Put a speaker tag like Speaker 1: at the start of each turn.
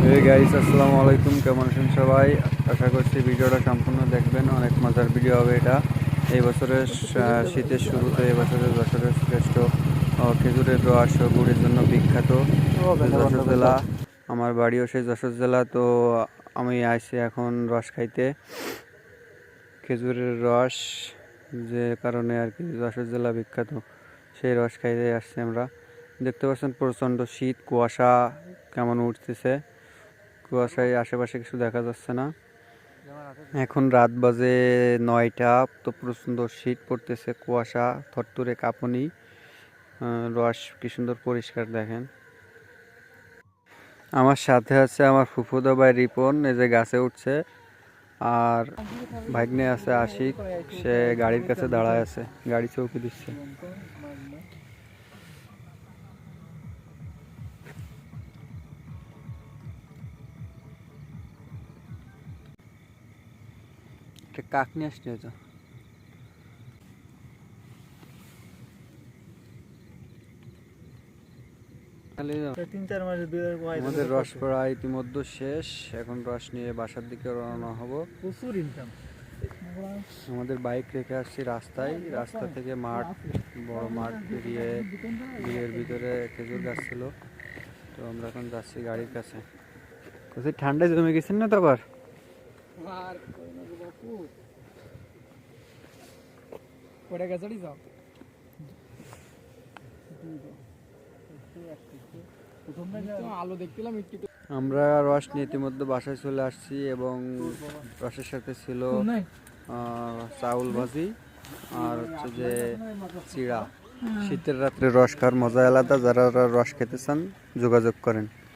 Speaker 1: Hey guys, আসসালামু আলাইকুম। কেমন আছেন সবাই? আশা করছি ভিডিওটা সম্পূর্ণ দেখবেন। অনেক মজার ভিডিও হবে এটা। এই বছরের শীতের শুরুতে এবছরের যশোরের শ্রেষ্ঠ খেজুরের রস ও গুড়ের জন্য বিখ্যাত যশোর জেলা। আমার বাড়িও সেই যশোর জেলা। তো আমি আসছি এখন রস খাইতে, খেজুরের রস, যে কারণে আর কি যশোর জেলা বিখ্যাত, সেই রস খাইতে আসছি আমরা। দেখতে পাচ্ছেন প্রচণ্ড শীত, কুয়াশা কেমন উঠতেছে। কুয়াশায় আশেপাশে কিছু দেখা যাচ্ছে না। এখন রাত বাজে 9টা। তো প্রচণ্ড শীত পড়তেছে, কুয়াশা, থরথরে কাঁপুনি। রস কি সুন্দর পরিষ্কার দেখেন। আমার সাথে আছে আমার ফুফুদা ভাই রিপন, এই যে গাছে উঠছে। আর ভাগ্নে আছে আশিক, সে গাড়ির কাছে দাঁড়ায় আছে, গাড়ি চৌকি দিচ্ছে। একটা কাক নিয়ে আসছে তো। আমাদের রস পড়া ইতিমধ্যে শেষ। এখন রস নিয়ে বাসার দিকে রওনা হব।
Speaker 2: প্রচুর ইনকাম।
Speaker 1: আমাদের বাইক রেখে আসছি রাস্তায়, রাস্তা থেকে মাঠ, বড় মাঠ পেরিয়ে বিলের ভিতরে খেজুর গাছ ছিল। তো আমরা এখন যাচ্ছি গাড়ির কাছে। কোথায় ঠান্ডায় জমে গেছেন না তো আবার? আমরা রস নিয়ে ইতিমধ্যে বাসায় চলে আসছি এবং রসের সাথে ছিল চাউল ভাজি আর হচ্ছে যে চিড়া। শীতের রাত্রে রস খাওয়ার মজা আলাদা। যারা রস খেতে চান যোগাযোগ করেন।